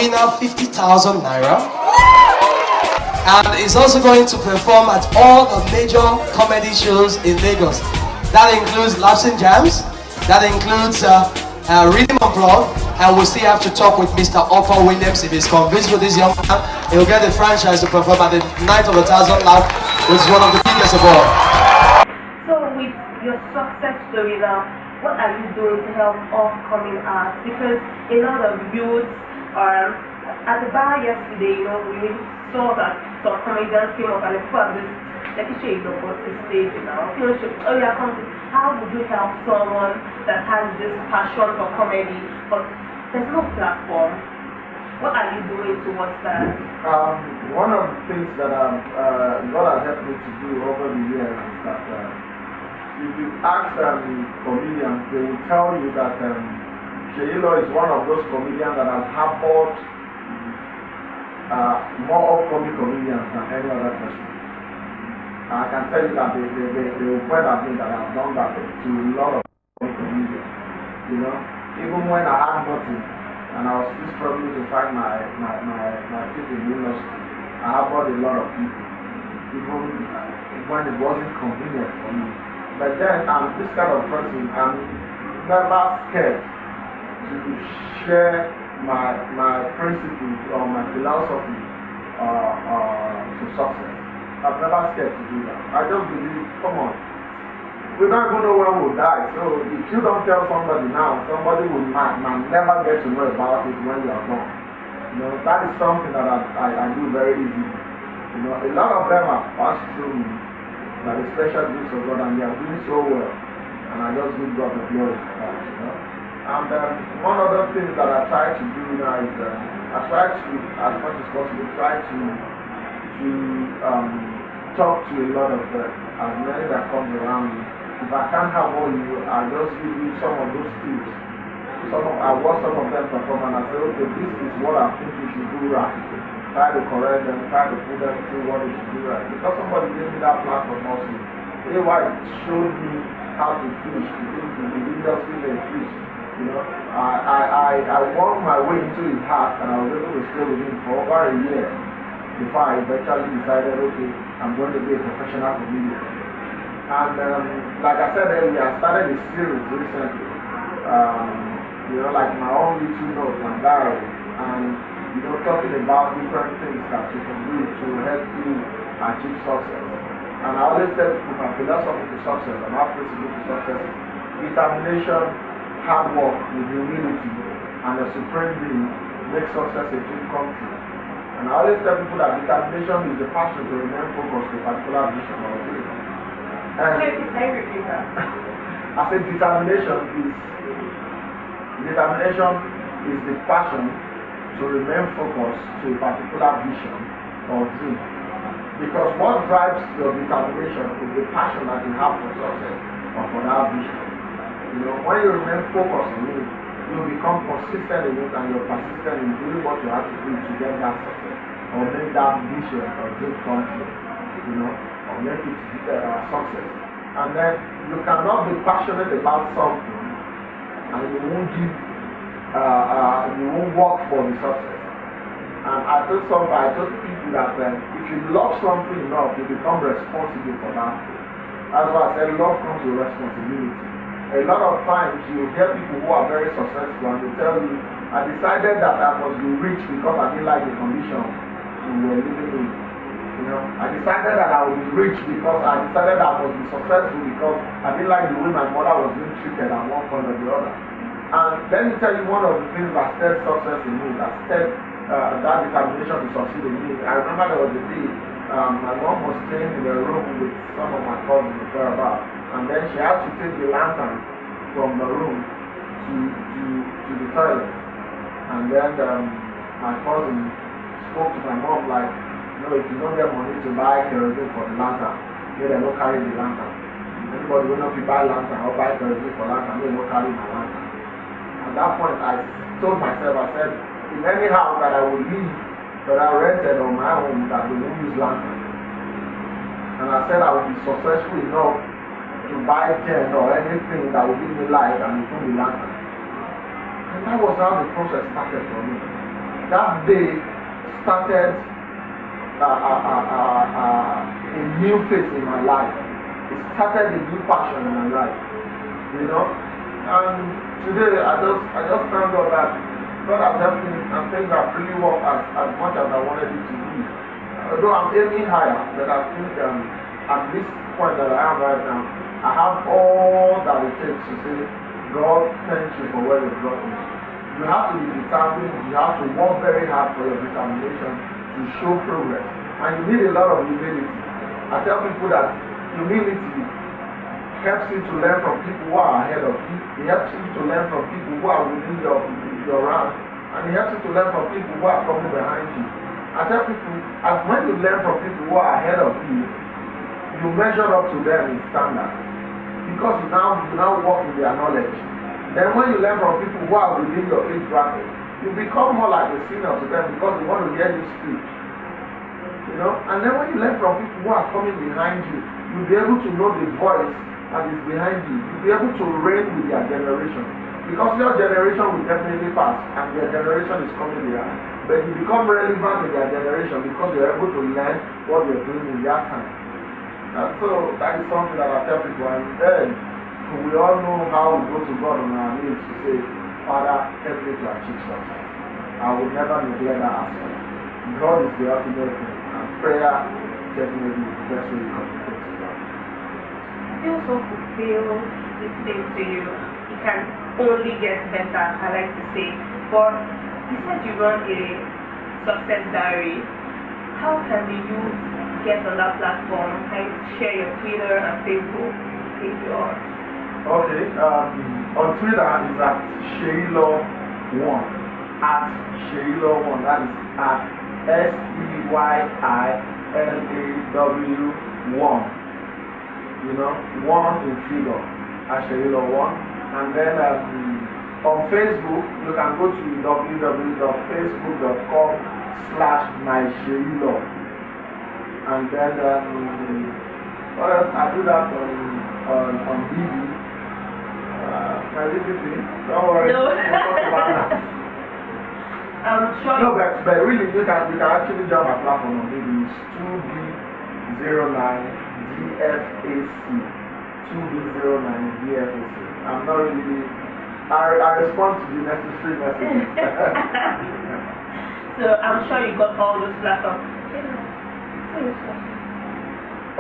winner 50,000 naira. And is also going to perform at all the major comedy shows in Lagos. That includes Laughs and Jams, that includes Rhythm and Blood, and we still have to talk with Mr. Upper Williams. If he's convinced with this young man, he'll get the franchise to perform at the Night of 1,000 Laugh, which is one of the biggest of all. So with your success story now, what are you doing to help upcoming artists? Because a lot of youths are at the bar yesterday, we saw that some comedians came up and they put this, let me show you the stage now. How would you help someone that has this passion for comedy, but there's no platform? What are you doing towards that? One of the things that God has helped me to do over the years is that if you ask comedians, they will tell you that Seyilaw is one of those comedians that has harbored more upcoming comedians than any other person. I can tell you that they will point at me that I've done that to a lot of comedians. Even when I had nothing and I was still struggling to find my feet in the industry, I harbored a lot of people, even when it wasn't convenient for me. But then I'm this kind of person, I'm never scared to share my principles or my philosophy to success. I'm never scared to do that. I just believe, come on, we don't even know when we'll die. So if you don't tell somebody now, somebody will might never get to know about it when you are gone. That is something that I do very easily. A lot of them have passed through me, by the special grace of God, and they are doing so well. And I just give God the glory for that. And one other thing that I try to do now is I try to, as much as possible, try to talk to a lot of as many that come around me. If I can't have all you, I just give you some of those tips. I watch some of them perform and I say, okay, this is what I think you should do right. Try to correct them, try to put them through what they should do right. Because somebody gave me that platform also. AY showed me how to fish, in the industry they fish. I worked my way into his heart and I was able to stay with him for over a year before I eventually decided, okay, I'm going to be a professional comedian. And like I said earlier, I started a series recently, like my own little note and diary, and talking about different things that you can do to help you achieve success. And I always tell people my philosophy to success and my principle to success is determination, hard work with humility, and a supreme being make success a dream come true. And I always tell people that determination is the passion to remain focused to a particular vision or dream. And I said determination is the passion to remain focused to a particular vision or dream. Because what drives your determination is the passion that you have for success or for that vision. When you remain focused on it, you become consistent in it and you're persistent in doing what you have to do to get that success or make that vision or dream come true, or make it success. And then you cannot be passionate about something and you won't work for the success. And I told people that if you love something enough, you become responsible for that. That's why I said love comes with responsibility. A lot of times you hear people who are very successful and they tell you, I decided that I must be rich because I didn't like the condition we were living in. I decided that I would be rich because I decided that I must be successful because I didn't like the way my mother was being treated at one point or the other. And let me tell you one of the things that stirred success in me, that stirred that determination to succeed in me. I remember there was a day my mom was staying in a room with some of my cousins with her about, and then she had to take the lantern from the room to the toilet. And then my cousin spoke to my mom like, if you don't get money to buy kerosene for the lantern, they don't carry the lantern. Anybody who knows if you buy lantern or buy kerosene for lantern, they don't carry my lantern. At that point, I told myself, I said, in any house that I will live, that I rented on my own, that they won't use lantern. And I said I would be successful enough to buy 10 or anything that would give me light and it would be lantern. And that was how the process started for me. that day started a new phase in my life. It started a new passion in my life, you know. And today I just thank God that God has helped me and things have really worked as much as I wanted it to be. Although I'm aiming higher, but I think at this point that I am right now, I have all that it takes to say, God, thank you for where you brought me. You have to be determined, you have to work very hard for your determination to show progress. And you need a lot of humility. I tell people that humility helps you to learn from people who are ahead of you. It helps you to learn from people who are within your rank. And it helps you to learn from people who are coming behind you. I tell people, as when you learn from people who are ahead of you, you measure up to them in standard. Because you now walk in their knowledge. Then when you learn from people who are within your age bracket, you become more like a senior to them because they want to hear you speak. You know? And then when you learn from people who are coming behind you, you'll be able to know the voice that is behind you. You'll be able to reign with their generation. Because your generation will definitely pass and their generation is coming behind. But you become relevant in their generation because you're able to learn what you're doing in their time. And so that is something that I tell people. And then we all know how we go to God on our knees to say, Father, help me to achieve something. I will never neglect that aspect. God is the ultimate thing. And prayer definitely is the best way to communicate to God. I feel so fulfilled listening to you. It can only get better, I like to say. But you said you run a success diary. How can the youth get on that platform? Can you share your Twitter and Facebook page yours? Okay, on Twitter is at Seyilaw1. At Seyilaw1. That is at SEYILAW1. You know, 1 in figure. At Seyilaw1. And then on Facebook, you can go to www.facebook.com/myseyilaw. And then what else? I do that on BB. My little thing. Don't worry. No. I'm sure. No, but really, you can actually join my platform on BB. It's 2B09DFAC. 2B09DFAC. I'm not really. I respond to the necessary messages. So I'm sure you got all those platforms.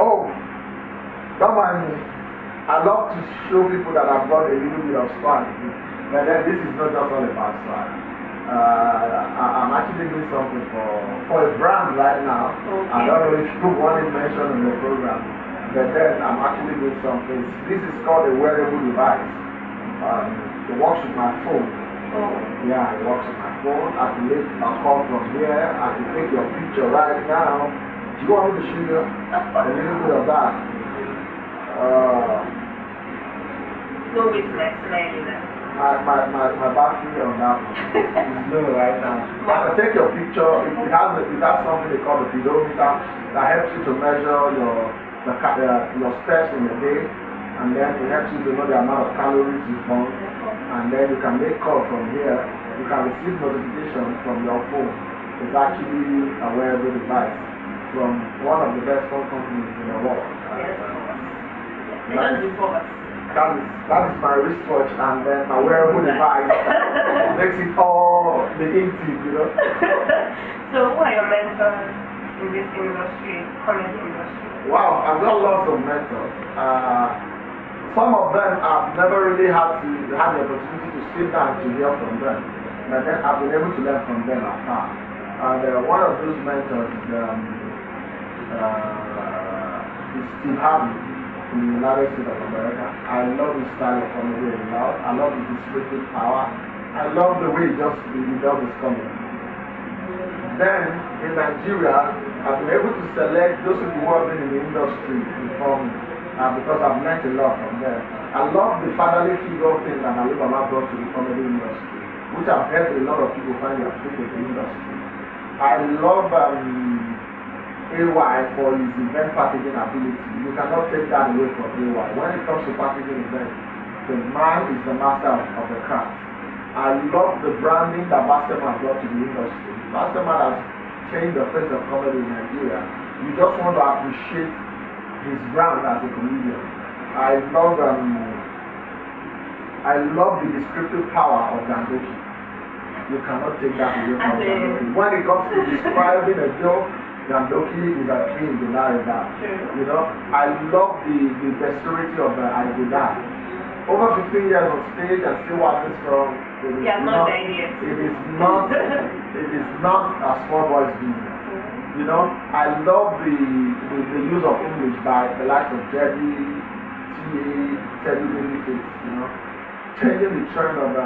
Oh, don't mind me. I love to show people that I've got a little bit of swag. But then this is not just all about swag. I'm actually doing something for a brand right now. Okay. I don't know if you want it mentioned in the program. But then I'm actually doing something. This is called a wearable device. It works with my phone. Oh. Yeah, it works with my phone. I can make a call from here. I can take your picture right now. Do you want me to show you a little bit of that? No witness learning that. My battery on that is low right now. I can take your picture. It has something they call the pedometer that helps you to measure your steps in a day, and then it helps you to know the amount of calories you burn, and then you can make calls from here. You can receive notification from your phone. It's actually a wearable device from one of the best phone companies in the world. That is my wristwatch, and then my wearable device makes it all the in-tip, you know. So who are your mentors in this industry, comedy industry? Wow, I've got lots of mentors. Some of them I've never really had the opportunity to sit down to hear from them, but then I've been able to learn from them afar. And one of those mentors is Steve Harvey in the United States of America. I love his style of comedy a lot. I love his descriptive power. I love the way he does his comedy. Then in Nigeria, I've been able to select those people who have been in the industry before me, because I've learned a lot from them. I love the fatherly figure thing that Alibaba brought to the comedy industry, which I've helped a lot of people find their feet in the industry. I love AY for his event packaging ability. You cannot take that away from AY. When it comes to packaging events, the man is the master of the craft. I love the branding that Basketman brought to the industry. Basketman has changed the face of comedy in Nigeria. You just want to appreciate his brand as a comedian. I love the descriptive power of Dangote. You cannot take that away from Dangote. When it comes to describing a joke, Dangote is a king in that regard. You know, I love the dexterity of the Aigoda. Over 15 years on stage and still watching strong. It is not a small boy's business. You know, I love the use of English by the likes of Jerry, T.A., Teddy Babyface, you know, changing the trend of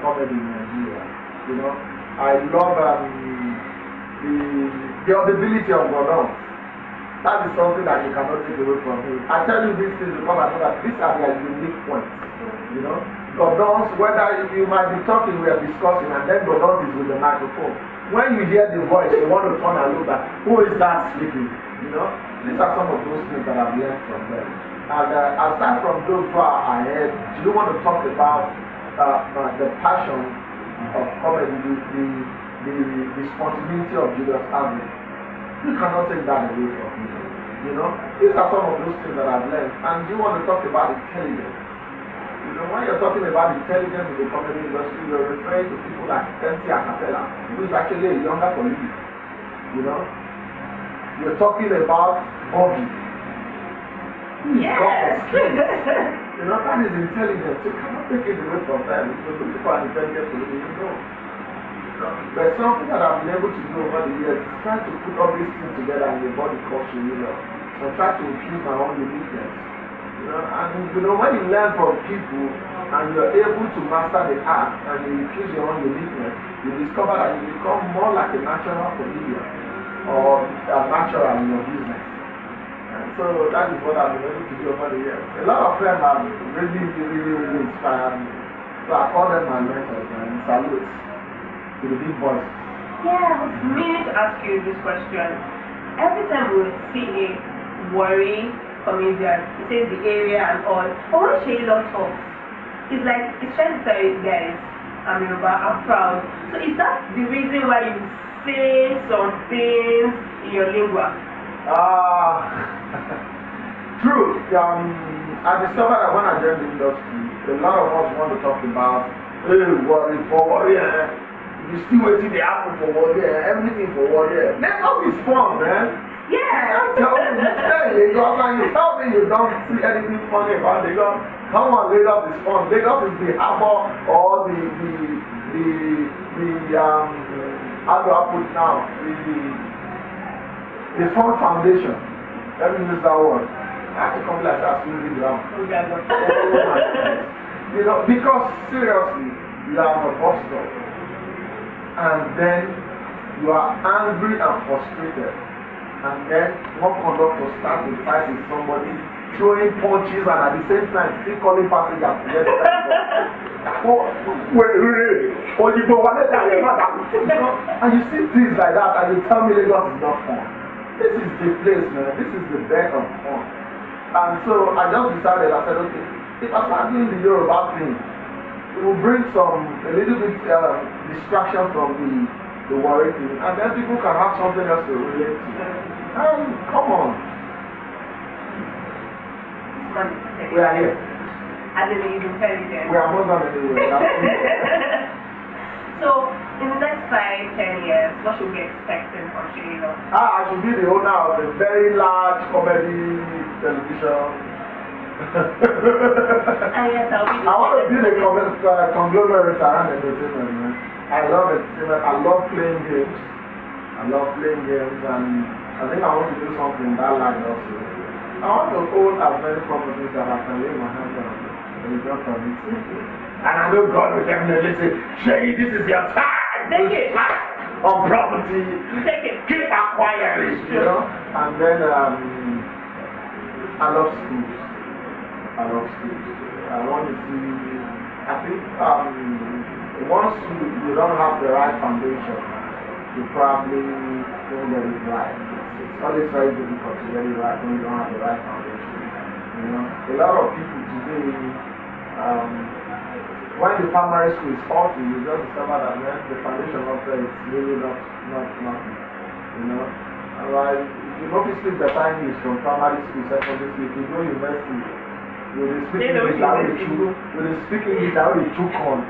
comedy in Nigeria. You know, I love the audibility of Godon. That is something that you cannot take away from him. I tell you these things because I know that these are their unique points. You know, Godons, whether you might be talking, we are discussing, and then Godons is with the microphone. When you hear the voice, you want to turn and look back. Who is that speaking? You know, these are some of those things that I've learned from them. And aside from those who are ahead, do you want to talk about the passion of comedy, the spontaneity of Julius Arnold? You cannot take that away from me. You know, these are some of those things that I've learned. And you want to talk about intelligence. You know, when you're talking about intelligence in the comedy industry, you're referring to people like MC Acapella, who is actually a younger colleague. You know, you're talking about Bobby. Yes. You know, that is intelligence. You cannot take it away from them. So the people are intelligent to you know. There's something that I've been able to do over the years is try to put all these things together in the body culture, you know, and try to infuse my own uniqueness. You know, and you know, when you learn from people and you're able to master the art and you infuse your own uniqueness, you discover that you become more like a natural comedian or a natural in your business. And so that is what I've been able to do over the years. A lot of them have really inspired me. So I call them my mentors and salute to the big boys. Yeah, I was meaning to ask you this question. Every time we see a worry comedian, he says the area and all, but when Seyilaw talks, it's like he's trying to tell you guys, I'm Yoruba, I'm proud. So is that the reason why you say some things in your lingua? True. I discovered that when I joined the industry, a lot of us want to talk about, hey, worry for warrior. You still waiting the apple for warrior, everything for warrior. Lagos is fun, man. Yeah. Tell me, Lagos, and you tell me you don't see anything funny about Lagos. Come on, Lagos is fun. Lagos is the harbor or how do I put it now? The fun foundation. Let me use that word. I can come like that, moving around. You know, because seriously, you are on a bus stop, and then you are angry and frustrated, and then one conductor starts to fight with somebody, throwing punches, and at the same time still calling passengers to get the and you see things like that, and you tell me Lagos is not fun. This is the place, man. This is the bed of fun. And so I just decided, I said, okay, if I start doing the Yoruba thing, it will bring a little bit distraction from the worry thing, and then people can have something else to relate to. And come on. We are here. I didn't even tell you that. We are not going anywhere. So, in the next 5-10 years, what should we be expecting from Seyilaw? I should be the owner of a very large comedy television. Yes, I want to build a conglomerate around entertainment, man. I love entertainment. I love playing games. And I think I want to do something in that line also. I want to own as many properties that I can lay my hands on and enjoy from it. And I know God will definitely say, Shay, this is your time. Take it. On property. Take it. Keep acquiring, you know. And then I love schools. I want to see. I think once you don't have the right foundation, you probably don't get it right. It's always very difficult to get it right when you don't have the right foundation. You know, a lot of people today when the primary school is faulty, you just discover that the foundation of there is really not you know. And like, if you notice better English from primary school, secondary school, if you go university, with the speaking English that will choke on.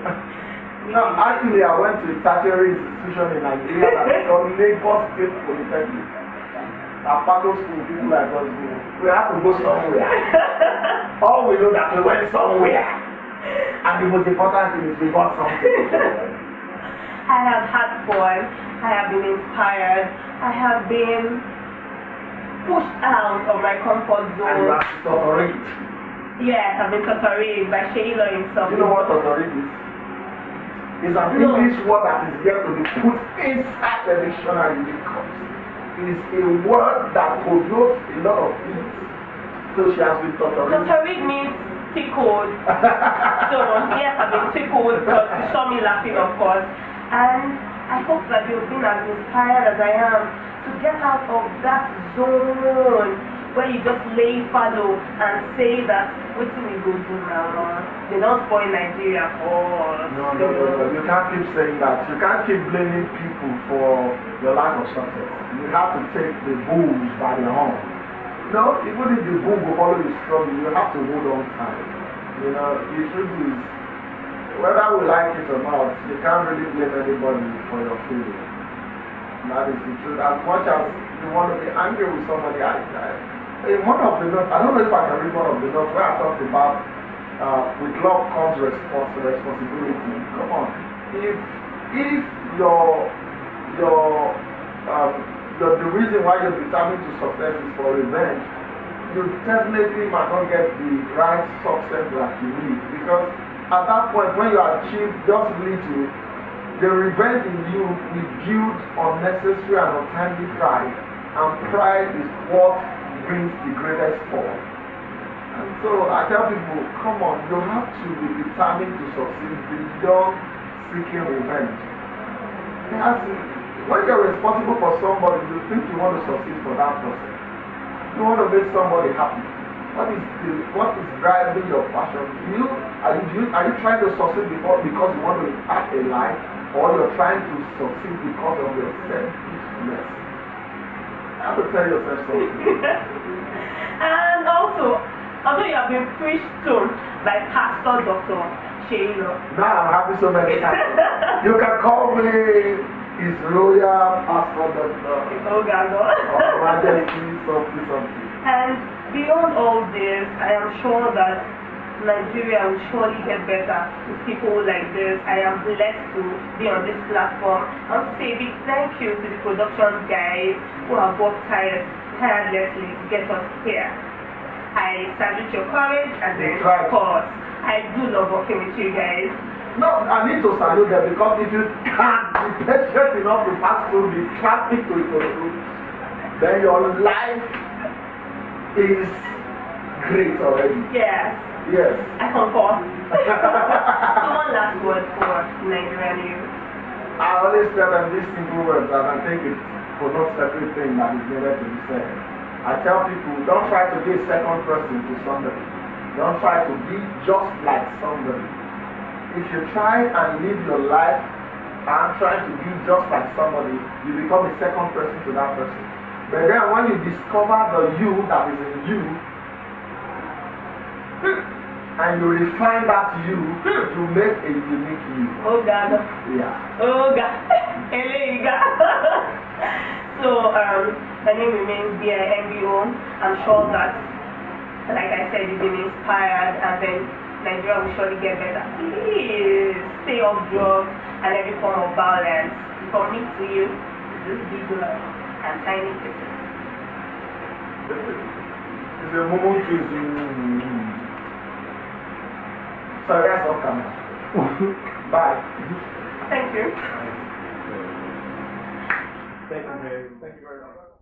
Now, actually, I went to a tertiary institution in Nigeria that is called Lagos State Polytechnic. Part2 school, people like us go. We have to go somewhere. All we know that we went somewhere. And the most important thing is we got something. I have had fun. I have been inspired. I have been pushed out of my comfort zone. And you have to tolerate. Yes, I've been tolerated by Seyilaw himself. You know what tolerate is? It's an English word that is here to be put inside the dictionary because it is a word that connotes a lot of things. So she has been tolerated. Tolerate means tickled. So yes, I've been tickled because you saw me laughing, of course. And I hope that you've been as inspired as I am to get out of that zone where you just lay fallow and say that what do we go do now? They don't spoil Nigeria for us. No. You can't keep saying that. You can't keep blaming people for your lack of success. You have to take the bulls by the horn. No, even if the bull will follow you strongly, you have to hold on tight. You know, the truth is, whether we like it or not, you can't really blame anybody for your failure. That is the truth. As much as you want to be angry with somebody, in one of the notes, I don't know if I can read one of the notes where I talked about with love comes responsibility. Come on. If the reason why you're determined to success is for revenge, you definitely might not get the right success that you need. Because at that point, when you achieve just little, the revenge in you will build unnecessary and untimely pride. And pride is what brings the greatest fall. And so I tell people, come on, you have to be determined to succeed beyond seeking revenge. When you're responsible for somebody, you think you want to succeed for that person. You want to make somebody happy. What is driving your passion? Are you trying to succeed because you want to impact a life, or you're trying to succeed because of your selfishness? I have to tell yourself something. And also, although you have been preached to by Pastor Dr. Seyilaw. Now I'm happy so many times. You can call me His Royal Pastor Dr. Oh God. Or Majesty something. And beyond all this, I am sure that Nigeria will surely get better with people like this. I am blessed to be on this platform. I want to say a big thank you to the production guys who have worked tirelessly to get us here. I salute your courage, and then of course, I do love working with you guys. No, I need to salute them because if you can't be patient enough to pass through the traffic to Ikorodu, then your life is great already. Yes. Yes. I concur. So one last word for Nigerian youth. I always tell them these simple words, and I think it connotes everything that is needed to be said. I tell people, don't try to be a second person to somebody. Don't try to be just like somebody. If you try and live your life and try to be just like somebody, you become a second person to that person. But then when you discover the you that is in you, and you refine that you to make a unique you. Oh God. Yeah. Oh God. So my name remains BIMBO. I'm sure that, like I said, you've been inspired, and then Nigeria will surely get better. Please stay off drugs and every form of violence. From me to you, this big love and tiny kisses. It's a moment to sorry, that's all coming. Bye. Thank you. Thank you very much.